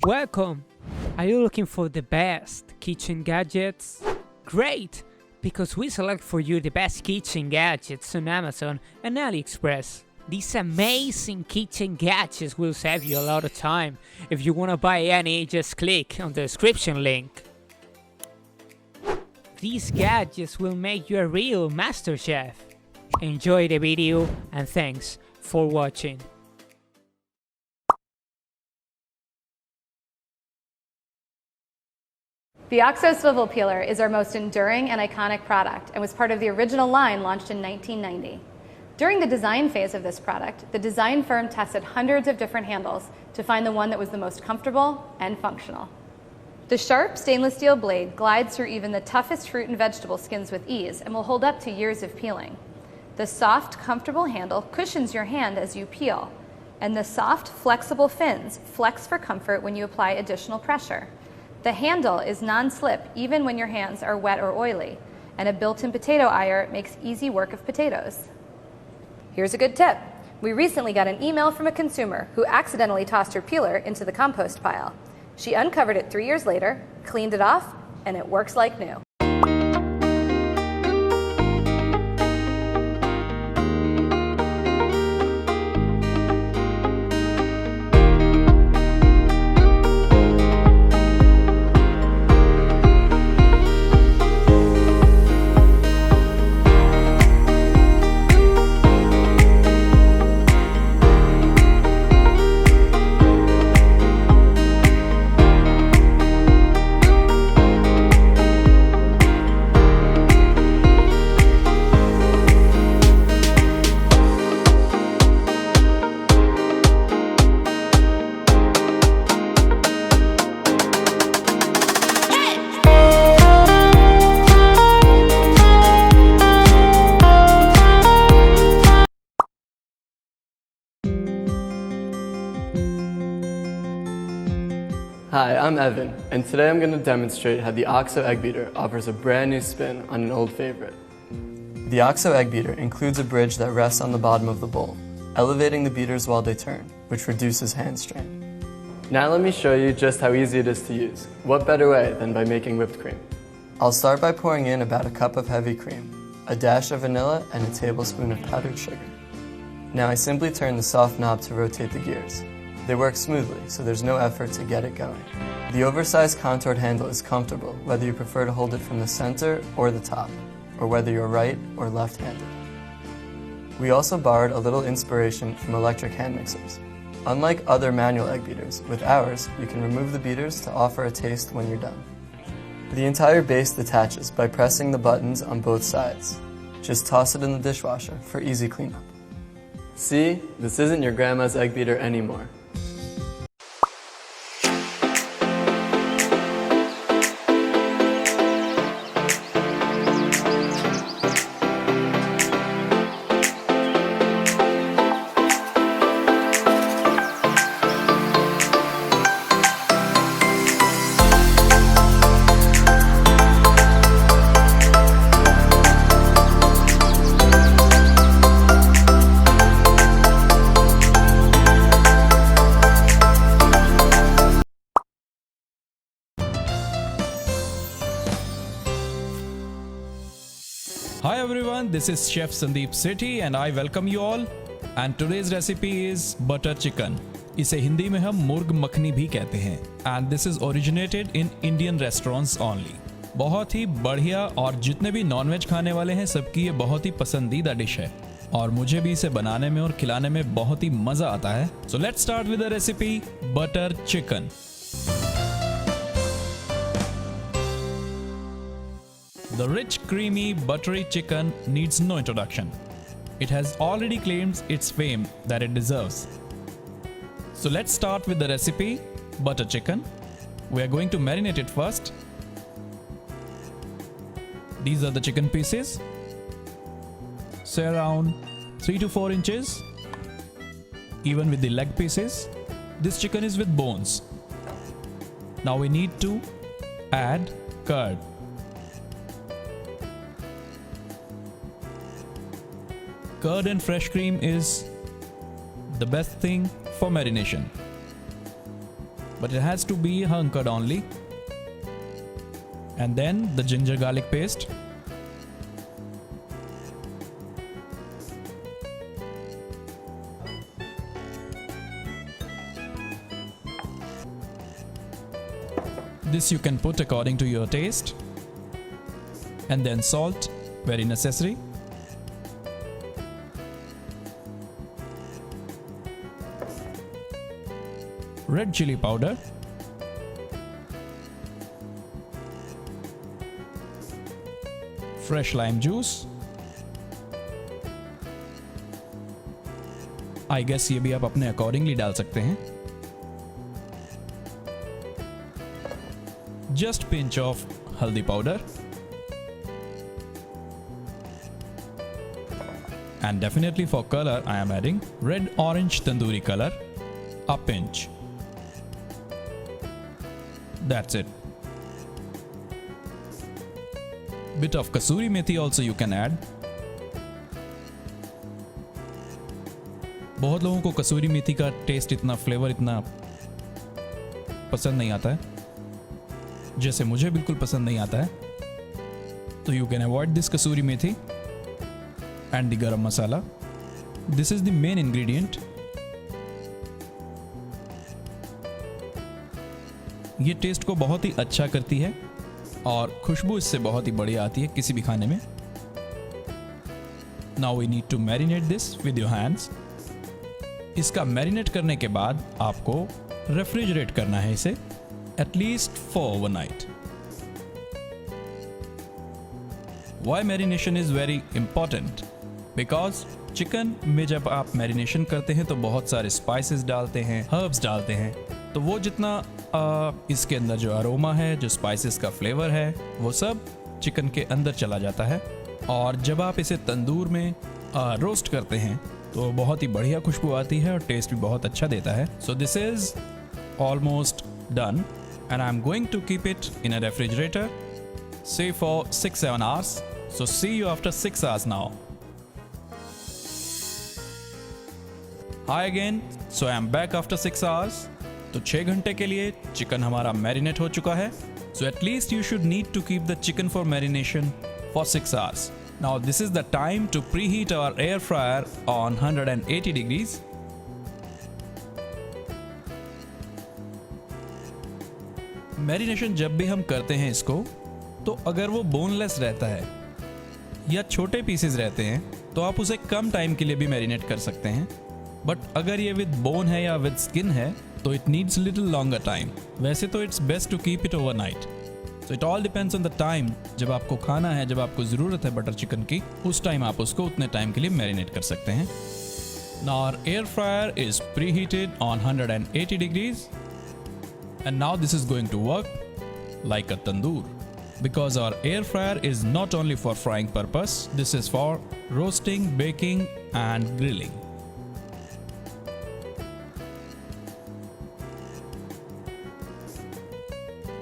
Welcome! Are you looking for the best kitchen gadgets? Great! Because we select for you the best kitchen gadgets on Amazon and AliExpress. These amazing kitchen gadgets will save you a lot of time. If you want to buy any, just click on the description link. These gadgets will make you a real master chef. Enjoy the video and thanks for watching. The OXO swivel peeler is our most enduring and iconic product and was part of the original line launched in 1990. During the design phase of this product, the design firm tested hundreds of different handles to find the one that was the most comfortable and functional. The sharp stainless steel blade glides through even the toughest fruit and vegetable skins with ease and will hold up to years of peeling. The soft, comfortable handle cushions your hand as you peel, and the soft, flexible fins flex for comfort when you apply additional pressure. The handle is non-slip even when your hands are wet or oily, and a built-in potato iron makes easy work of potatoes. Here's a good tip. We recently got an email from a consumer who accidentally tossed her peeler into the compost pile. She uncovered it 3 years later, cleaned it off, and it works like new. Hi, I'm Evan, and today I'm going to demonstrate how the OXO egg beater offers a brand new spin on an old favorite. The OXO egg beater includes a bridge that rests on the bottom of the bowl, elevating the beaters while they turn, which reduces hand strain. Now let me show you just how easy it is to use. What better way than by making whipped cream? I'll start by pouring in about a cup of heavy cream, a dash of vanilla, and a tablespoon of powdered sugar. Now I simply turn the soft knob to rotate the gears. They work smoothly, so there's no effort to get it going. The oversized contoured handle is comfortable whether you prefer to hold it from the center or the top, or whether you're right or left-handed. We also borrowed a little inspiration from electric hand mixers. Unlike other manual egg beaters, with ours, you can remove the beaters to offer a taste when you're done. The entire base detaches by pressing the buttons on both sides. Just toss it in the dishwasher for easy cleanup. See, this isn't your grandma's egg beater anymore. Hi everyone, this is Chef Sandeep Sethi and I welcome you all. And today's recipe is butter chicken. इसे हिंदी में हम मुर्ग मखनी भी कहते हैं. And this is originated in Indian restaurants only. बहुत ही बढ़िया और जितने भी नॉनवेज खाने वाले हैं सबकी ये बहुत ही पसंदीदा डिश है. और मुझे भी इसे बनाने में और खिलाने में बहुत ही मजा आता है. So let's start with the recipe butter chicken. The rich, creamy, buttery chicken needs no introduction. It has already claimed its fame that it deserves. So let's start with the recipe, butter chicken. We are going to marinate it first. These are the chicken pieces. Say around 3 to 4 inches. Even with the leg pieces. This chicken is with bones. Now we need to add curd. Curd and fresh cream is the best thing for marination. but it has to be hunkered only. And then the ginger garlic paste. This you can put according to your taste. And then salt, very necessary. Red chili powder. Fresh lime juice. I guess ये भी आप अपने accordingly डाल सकते हैं. Just pinch of haldi powder. And definitely for color I am adding red orange tandoori color, a pinch. That's it. Bit of kasuri methi also you can add. बहुत लोगों को कसूरी मेथी का टेस्ट इतना फ्लेवर इतना पसंद नहीं आता है, जैसे मुझे बिल्कुल पसंद नहीं आता है. तो you can avoid this kasuri methi and the garam masala. This is the main ingredient. ये टेस्ट को बहुत ही अच्छा करती है और खुशबू इससे बहुत ही बढ़िया आती है किसी भी खाने में. Now we need to marinate this with your hands. इसका मैरिनेट करने के बाद आपको रेफ्रिजरेट करना है इसे at least for overnight. Why marination is very important? Because chicken में जब आप मैरिनेशन करते हैं तो बहुत सारे स्पाइसेस डालते हैं, हर्ब्स डालते हैं, तो वो जितना इसके अंदर जो अरोमा है, जो स्पाइसेस का फ्लेवर है, वो सब चिकन के अंदर चला जाता है. और जब आप इसे तंदूर में रोस्ट करते हैं तो बहुत ही बढ़िया खुशबू आती है और टेस्ट भी बहुत अच्छा देता है. So this is almost done and I am going to keep it in a refrigerator say for 6-7 hours. So see you after 6 hours now. Hi again. So I am back after 6 hours. तो 6 घंटे के लिए chicken हमारा marinate हो चुका है. So at least you should need to keep the chicken for marination for 6 hours. Now this is the time to preheat our air fryer on 180 degrees. Marination जब भी हम करते हैं इसको, तो अगर वो बोनलेस रहता है या छोटे पीसेस रहते हैं तो आप उसे कम टाइम के लिए भी मैरिनेट कर सकते हैं. बट अगर ये विद बोन है या विद स्किन है तो it needs little longer time. वैसे तो it's best to keep it overnight. So it all depends on the time. जब आपको खाना है, जब आपको ज़रूरत है बटर चिकन की, उस टाइम आप उसको उतने टाइम के लिए मैरिनेट कर सकते हैं. Now our air fryer is preheated on 180 degrees and now this is going to work like a tandoor. Because our air fryer is not only for frying purpose, this is for roasting, baking and grilling.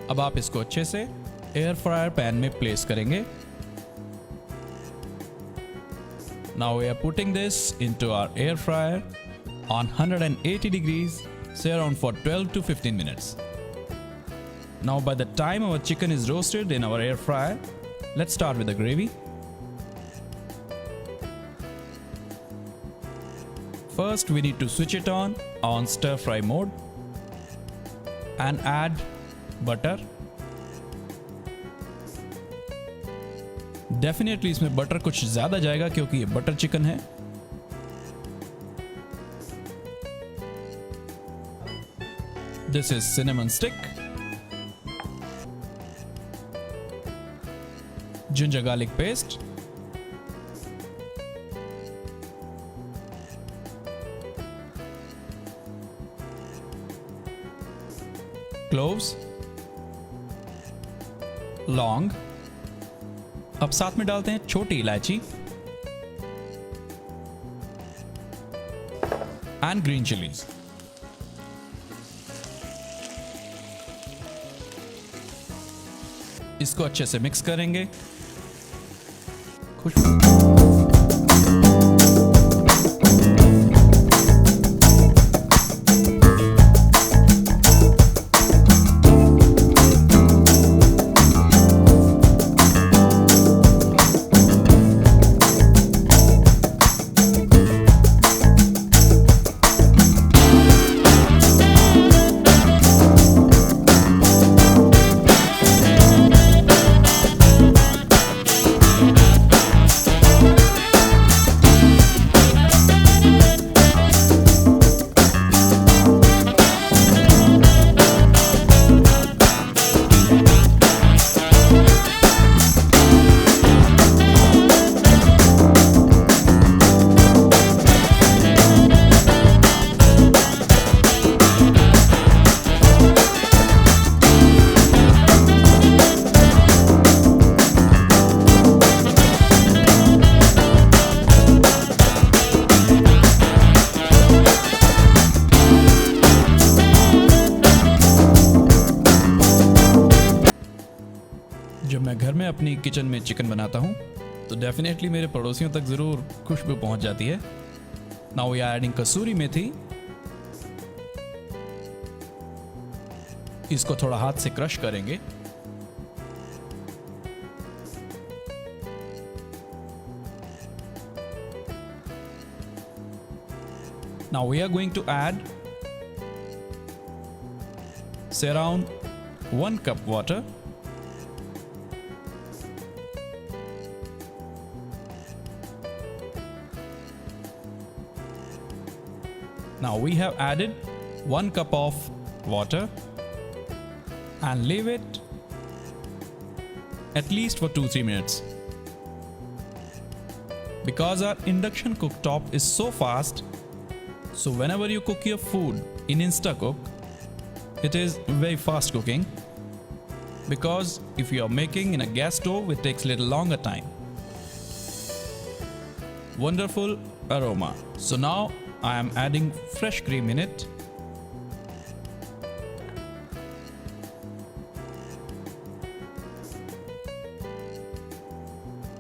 अब आप इसको अच्छे से air fryer pan में place करेंगे. Now we are putting this into our air fryer on 180 degrees, say around for 12 to 15 minutes. Now by the time our chicken is roasted in our air fryer, let's start with the gravy. First we need to switch it on stir fry mode and add butter. Definitely इसमें butter कुछ ज़्यादा जाएगा क्योंकि ये butter chicken है. This is cinnamon stick. Ginger garlic paste, cloves, लौंग. अब साथ में डालते हैं छोटी इलायची एंड ग्रीन चिलीज. इसको अच्छे से मिक्स करेंगे. मैं घर में अपनी किचन में चिकन बनाता हूँ तो डेफिनेटली मेरे पड़ोसियों तक ज़रूर खुशबू पहुँच जाती है। नाउ वी आर एडिंग कसूरी मेथी। इसको थोड़ा हाथ से क्रश करेंगे। Now we are going to add say around 1 cup water. Now we have added 1 cup of water and leave it at least for 2-3 minutes. Because our induction cooktop is so fast, so whenever you cook your food in Instacook, it is very fast cooking, because if you are making in a gas stove, it takes a little longer time. Wonderful aroma. So now I am adding fresh cream in it.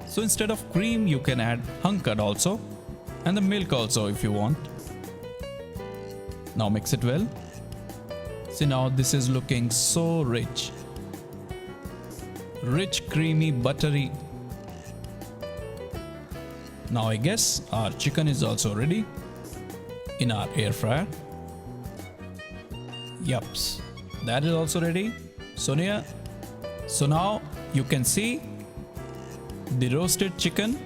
So instead of cream, you can add hung curd also, and the milk also if you want. Now mix it well. See, now this is looking so rich. Rich, creamy, buttery. Now I guess our chicken is also ready in our air fryer. Yups, that is also ready. So now you can see the roasted chicken.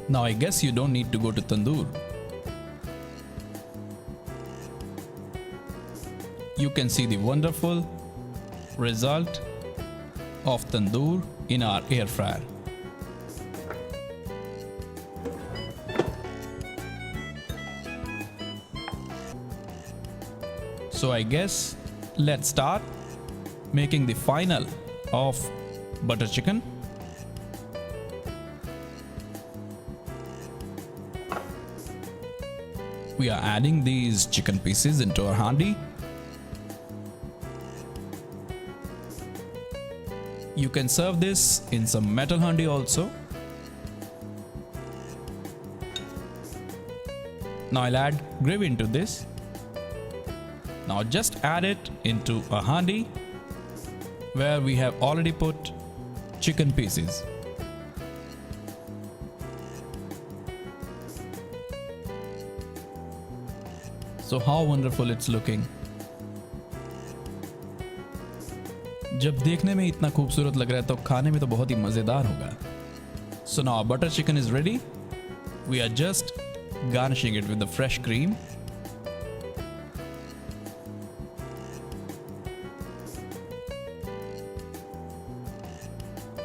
Now I guess you don't need to go to tandoor. You can see the wonderful result of tandoor in our air fryer. So I guess let's start making the final of butter chicken. We are adding these chicken pieces into our handi. You can serve this in some metal handi also. Now I'll add gravy into this. Now just add it into a handi where we have already put chicken pieces. So how wonderful it's looking. जब देखने में इतना खूबसूरत लग रहा है तो खाने में तो बहुत ही मजेदार होगा. So now our butter chicken is ready. We are just garnishing it with the fresh cream.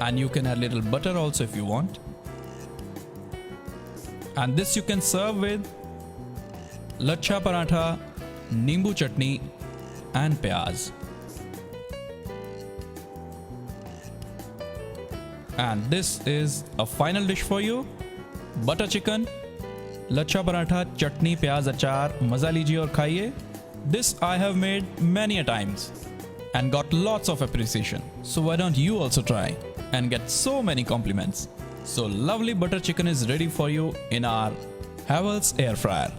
And you can add little butter also if you want. And this you can serve with lachha paratha, nimbu chutney and pyaz. And this is a final dish for you. Butter chicken, lachha paratha, chutney, pyaz, achar. Maza lijiye aur khaiye. This I have made many a times and got lots of appreciation. So why don't you also try and get so many compliments. So lovely butter chicken is ready for you in our Havells air fryer.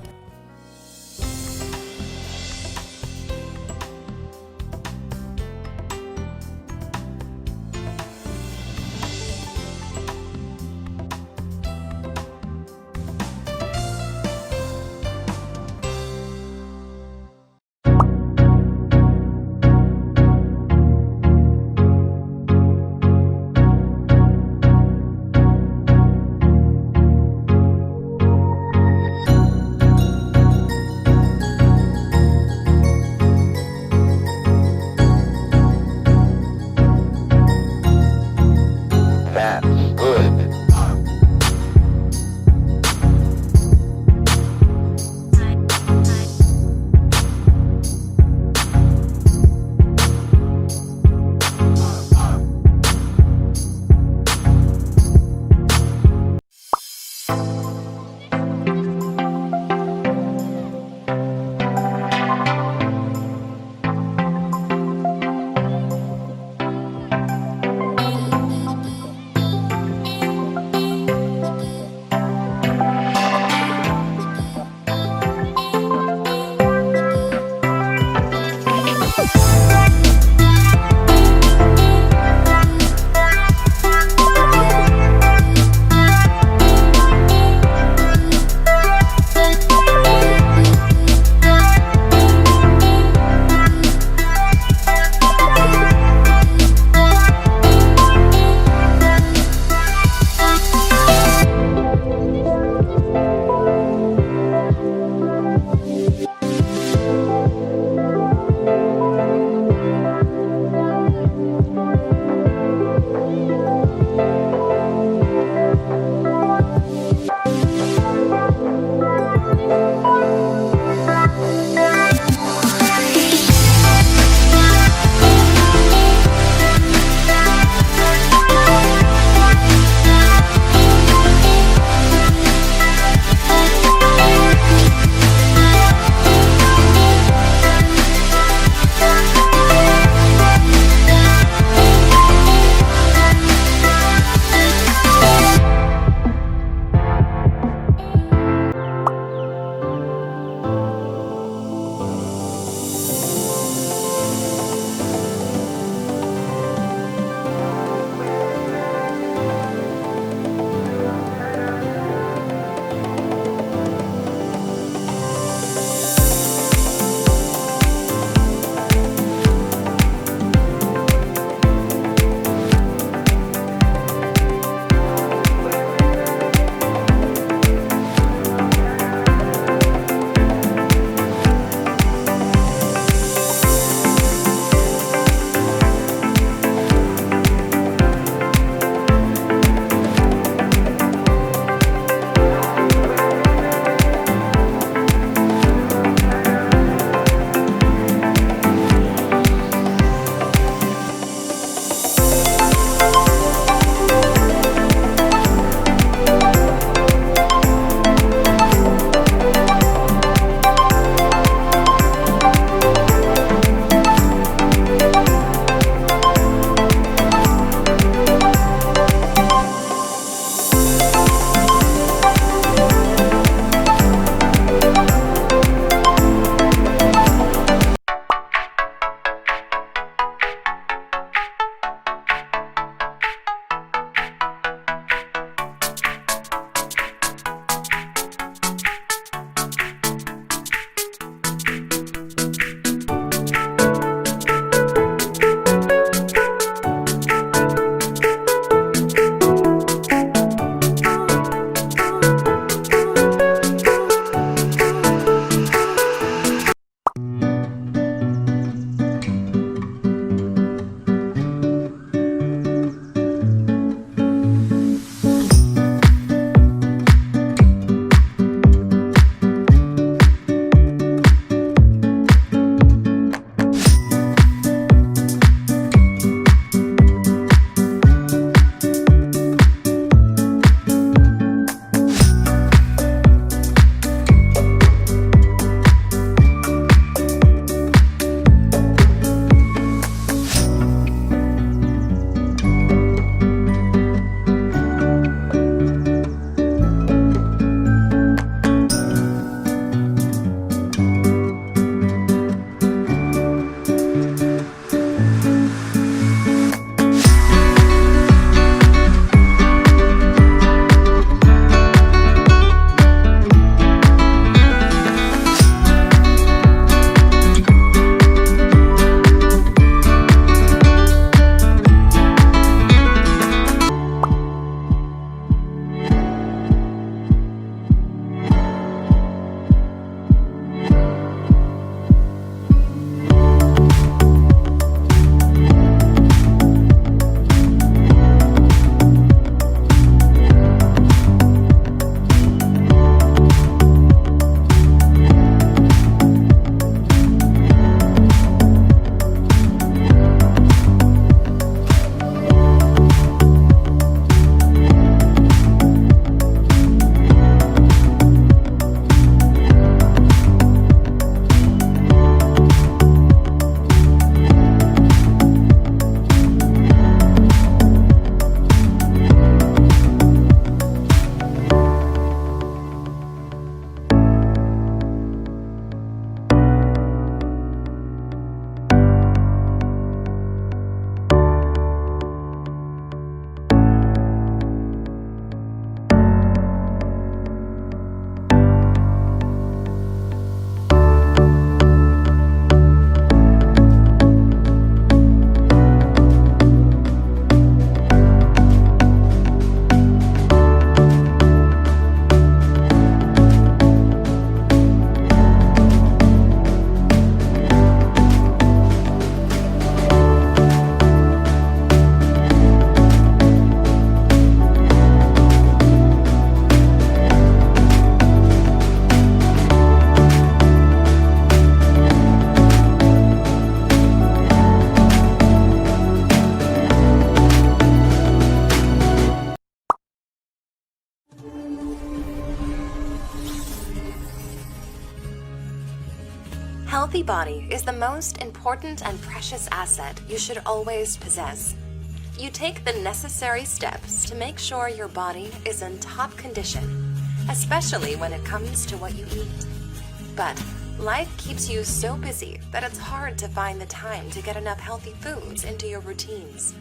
Healthy body is the most important and precious asset you should always possess. You take the necessary steps to make sure your body is in top condition, especially when it comes to what you eat. But life keeps you so busy that it's hard to find the time to get enough healthy foods into your routines.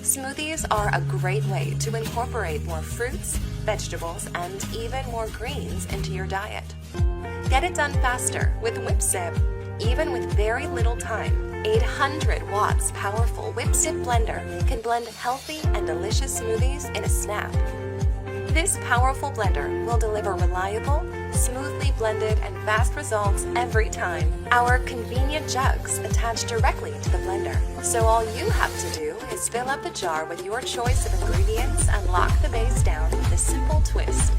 Smoothies are a great way to incorporate more fruits, vegetables, and even more greens into your diet. Get it done faster with WhipSip. Even with very little time, 800 watts powerful WhipSip blender can blend healthy and delicious smoothies in a snap. This powerful blender will deliver reliable, smoothly blended and fast results every time. Our convenient jugs attach directly to the blender, so all you have to do is fill up the jar with your choice of ingredients and lock the base down with a simple twist.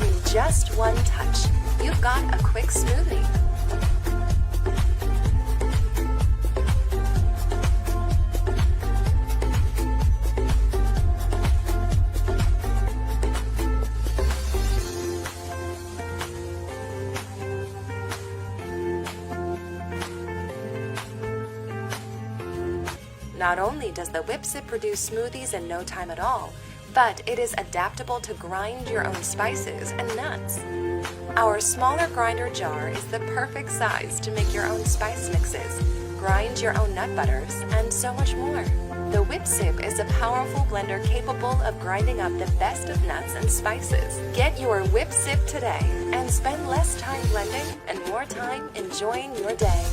In just one touch, you've got a quick smoothie. Not only does the WhipSip produce smoothies in no time at all, but it is adaptable to grind your own spices and nuts. Our smaller grinder jar is the perfect size to make your own spice mixes, grind your own nut butters, and so much more. The WhipSip is a powerful blender capable of grinding up the best of nuts and spices. Get your WhipSip today and spend less time blending and more time enjoying your day.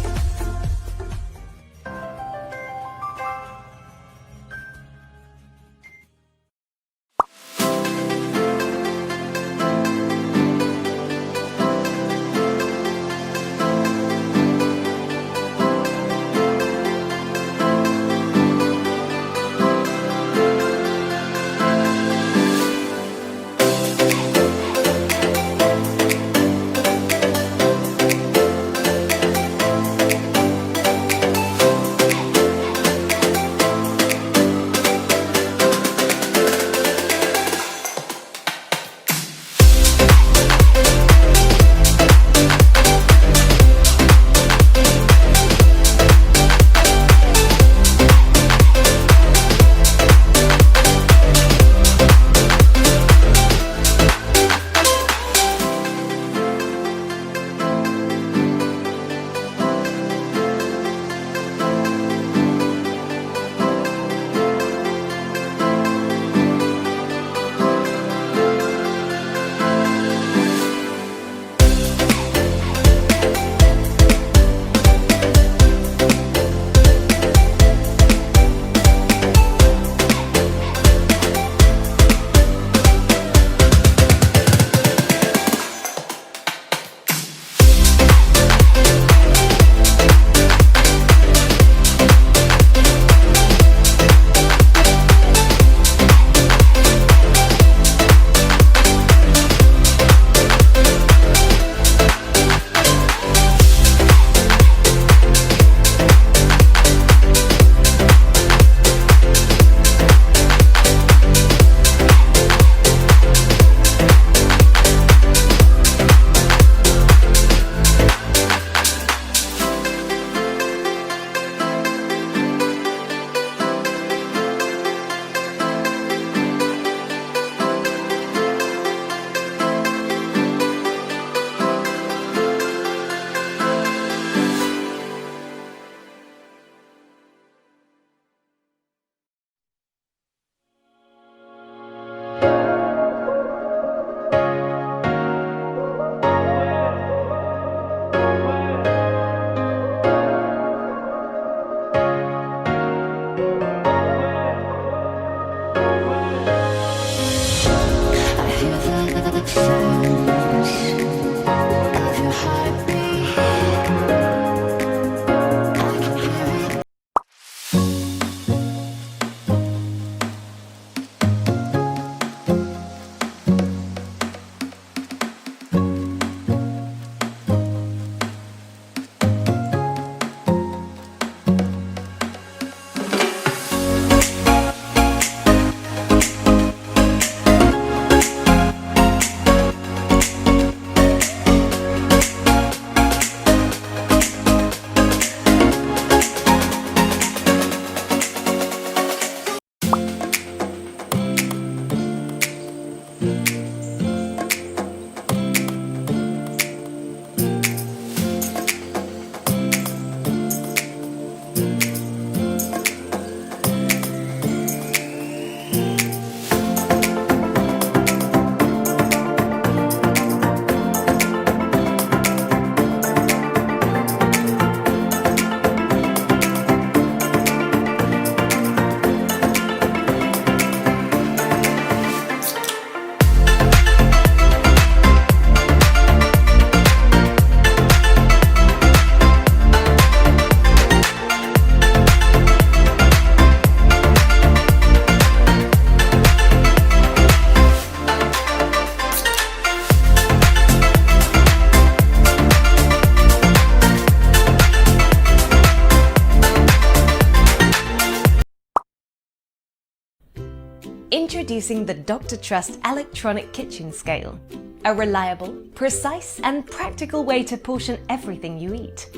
Introducing the Dr. Trust electronic kitchen scale. A reliable, precise and practical way to portion everything you eat.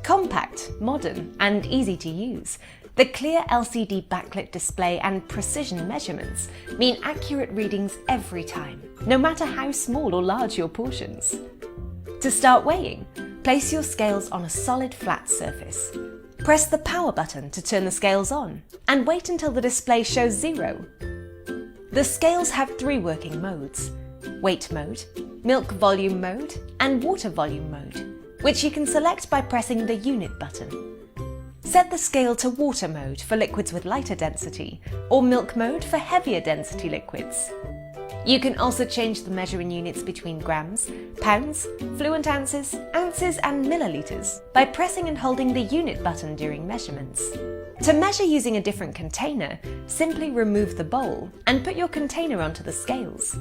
Compact, modern and easy to use, the clear LCD backlit display and precision measurements mean accurate readings every time, no matter how small or large your portions. To start weighing, place your scales on a solid flat surface. Press the power button to turn the scales on and wait until the display shows 0. The scales have 3 working modes: weight mode, milk volume mode and water volume mode, which you can select by pressing the unit button. Set the scale to water mode for liquids with lighter density or milk mode for heavier density liquids. You can also change the measuring units between grams, pounds, fluent ounces, ounces and milliliters by pressing and holding the unit button during measurements. To measure using a different container, simply remove the bowl and put your container onto the scales.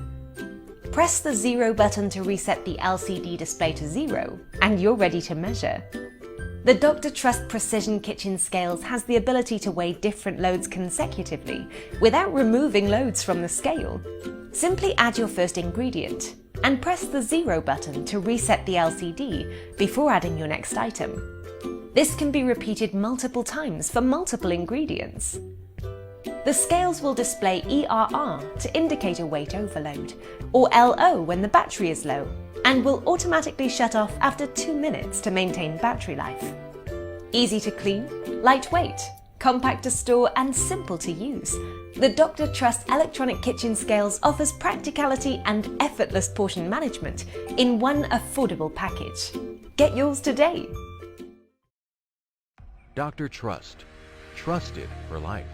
Press the 0 button to reset the LCD display to 0 and you're ready to measure. The Dr. Trust Precision Kitchen Scales has the ability to weigh different loads consecutively without removing loads from the scale. Simply add your first ingredient and press the 0 button to reset the LCD before adding your next item. This can be repeated multiple times for multiple ingredients. The scales will display ERR to indicate a weight overload, or LO when the battery is low, and will automatically shut off after 2 minutes to maintain battery life. Easy to clean, lightweight, compact to store and simple to use, the Dr. Trust electronic kitchen scales offers practicality and effortless portion management in one affordable package. Get yours today. Dr. Trust. Trusted for life.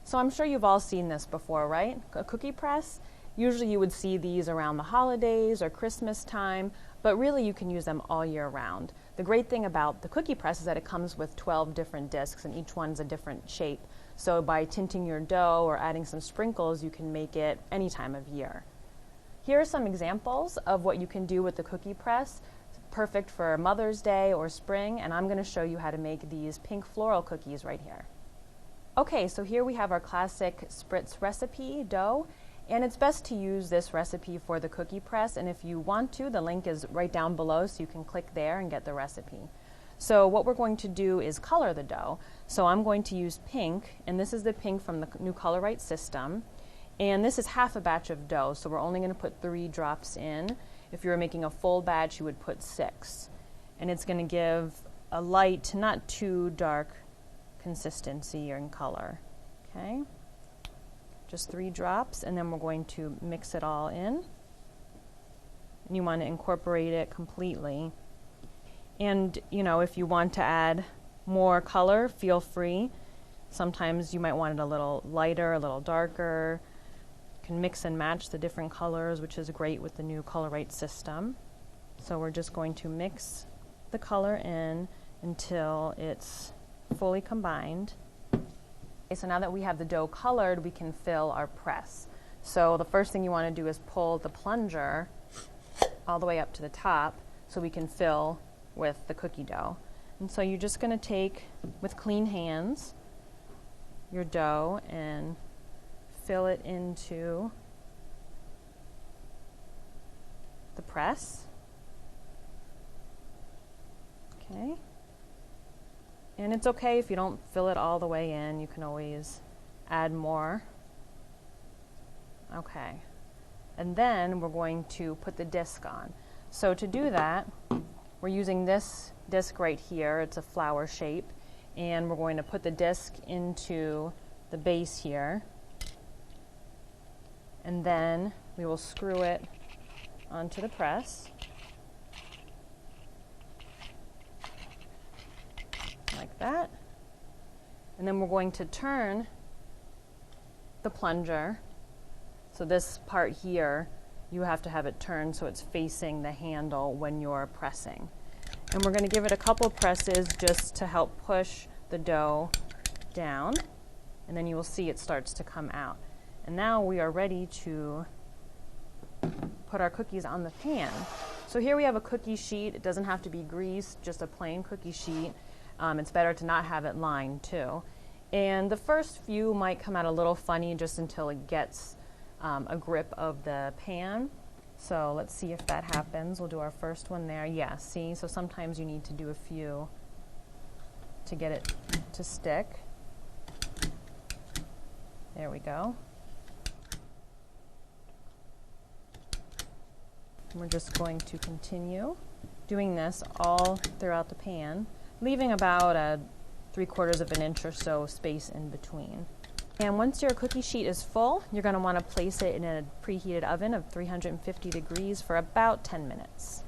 So I'm sure you've all seen this before, right? A cookie press. Usually you would see these around the holidays or Christmas time, but really you can use them all year round. The great thing about the cookie press is that it comes with 12 different discs and each one's a different shape. So by tinting your dough or adding some sprinkles, you can make it any time of year. Here are some examples of what you can do with the cookie press. Perfect for Mother's Day or spring, and I'm going to show you how to make these pink floral cookies right here. Okay, so here we have our classic spritz recipe dough, and it's best to use this recipe for the cookie press, and if you want to, the link is right down below so you can click there and get the recipe. So what we're going to do is color the dough. So I'm going to use pink, and this is the pink from the new Color Right system, and this is half a batch of dough, so we're only going to put 3 drops in. If you were making a full batch, you would put 6, and it's going to give a light, not too dark consistency in color. Okay, just 3 drops, and then we're going to mix it all in. And you want to incorporate it completely. And you know, if you want to add more color, feel free. Sometimes you might want it a little lighter, a little darker. You can mix and match the different colors, which is great with the new Color Right system. So we're just going to mix the color in until it's fully combined. Okay, so now that we have the dough colored, we can fill our press. So the first thing you want to do is pull the plunger all the way up to the top so we can fill with the cookie dough. And so you're just going to take, with clean hands, your dough and fill it into the press. Okay. And it's okay if you don't fill it all the way in, you can always add more. Okay. And then we're going to put the disc on. So to do that, we're using this disc right here. It's a flower shape. And we're going to put the disc into the base here. And then we will screw it onto the press. Like that. And then we're going to turn the plunger. So this part here, you have to have it turned so it's facing the handle when you're pressing. And we're going to give it a couple presses just to help push the dough down. And then you will see it starts to come out. And now we are ready to put our cookies on the pan. So here we have a cookie sheet. It doesn't have to be greased, just a plain cookie sheet. It's better to not have it lined too. And the first few might come out a little funny just until it gets a grip of the pan. So let's see if that happens. We'll do our first one there. Yeah, see? So sometimes you need to do a few to get it to stick. There we go. We're just going to continue doing this all throughout the pan, leaving about a 3/4 of an inch or so space in between. And once your cookie sheet is full, you're going to want to place it in a preheated oven of 350 degrees for about 10 minutes.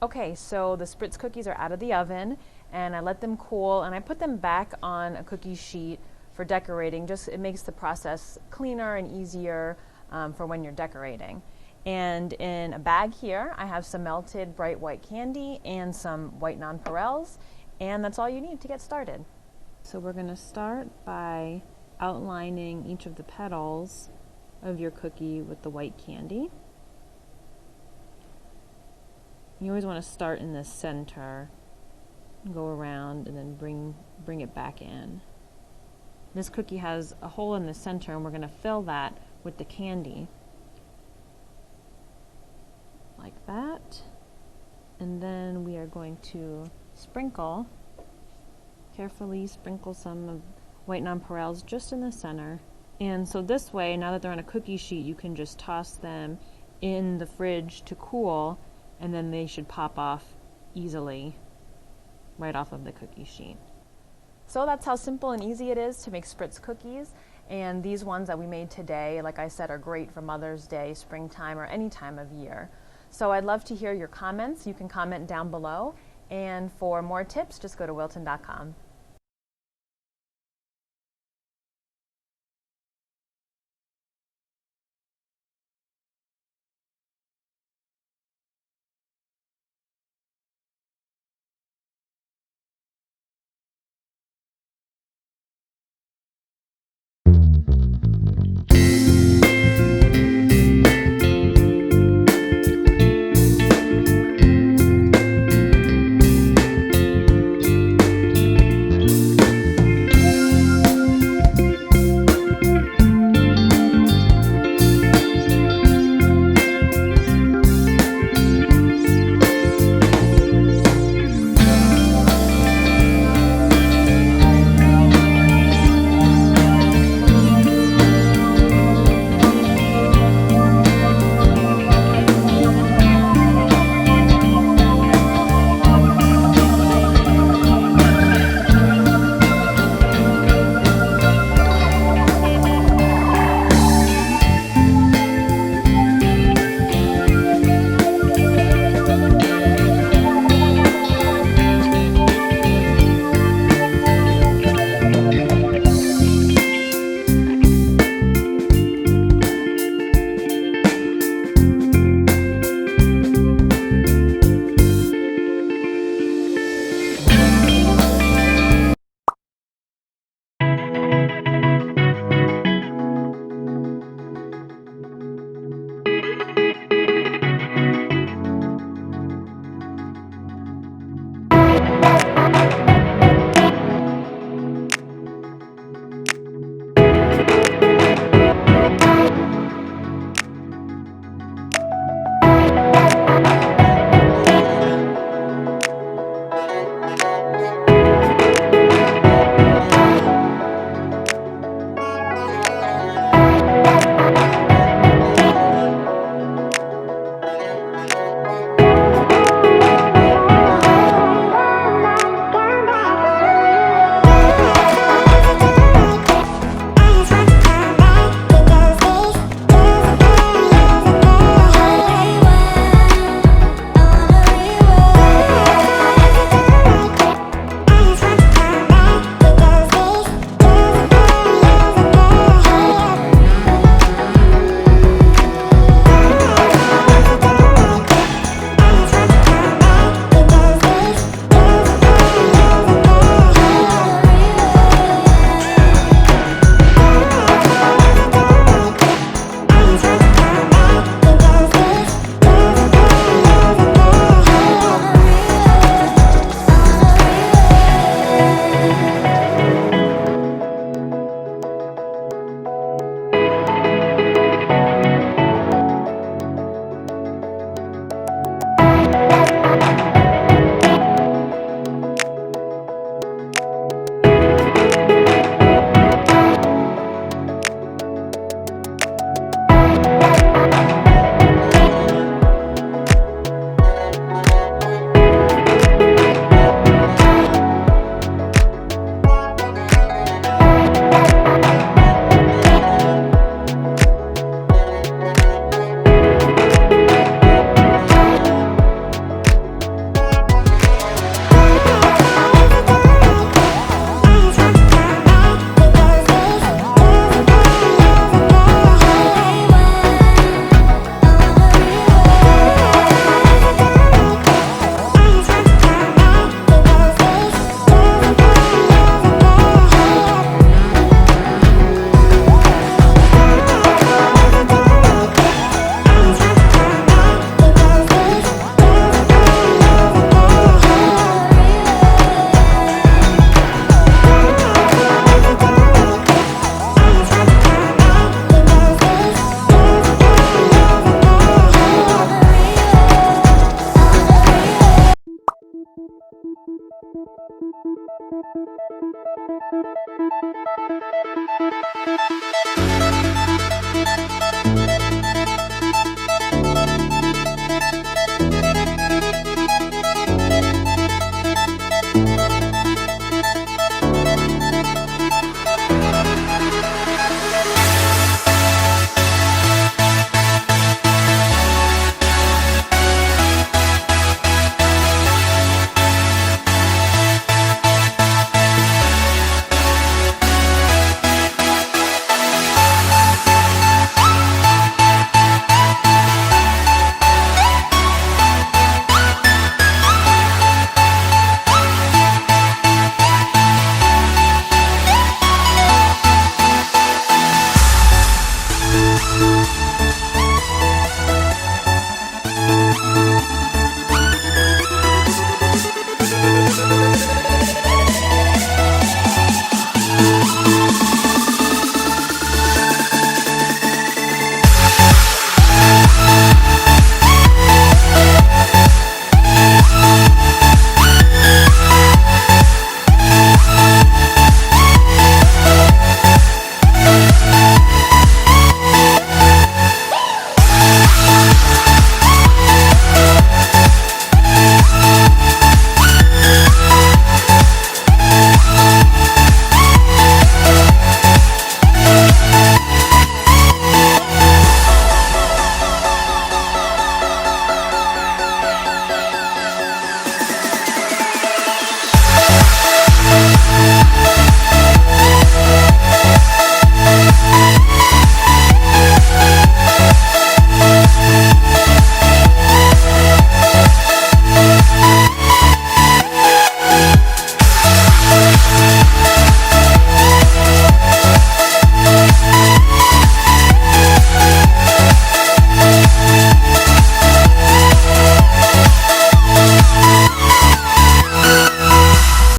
Okay, so the spritz cookies are out of the oven, and I let them cool, and I put them back on a cookie sheet for decorating. Just it makes the process cleaner and easier for when you're decorating. And in a bag here, I have some melted bright white candy and some white nonpareils, and that's all you need to get started. So we're going to start by outlining each of the petals of your cookie with the white candy. You always want to start in the center, go around, and then bring it back in. This cookie has a hole in the center, and we're going to fill that with the candy. Like that. And then we are going to carefully sprinkle some of white nonpareils just in the center. And so this way, now that they're on a cookie sheet, you can just toss them in the fridge to cool, and then they should pop off easily right off of the cookie sheet. So that's how simple and easy it is to make spritz cookies. And these ones that we made today, like I said, are great for Mother's Day, springtime, or any time of year. So I'd love to hear your comments. You can comment down below. And for more tips, just go to wilton.com.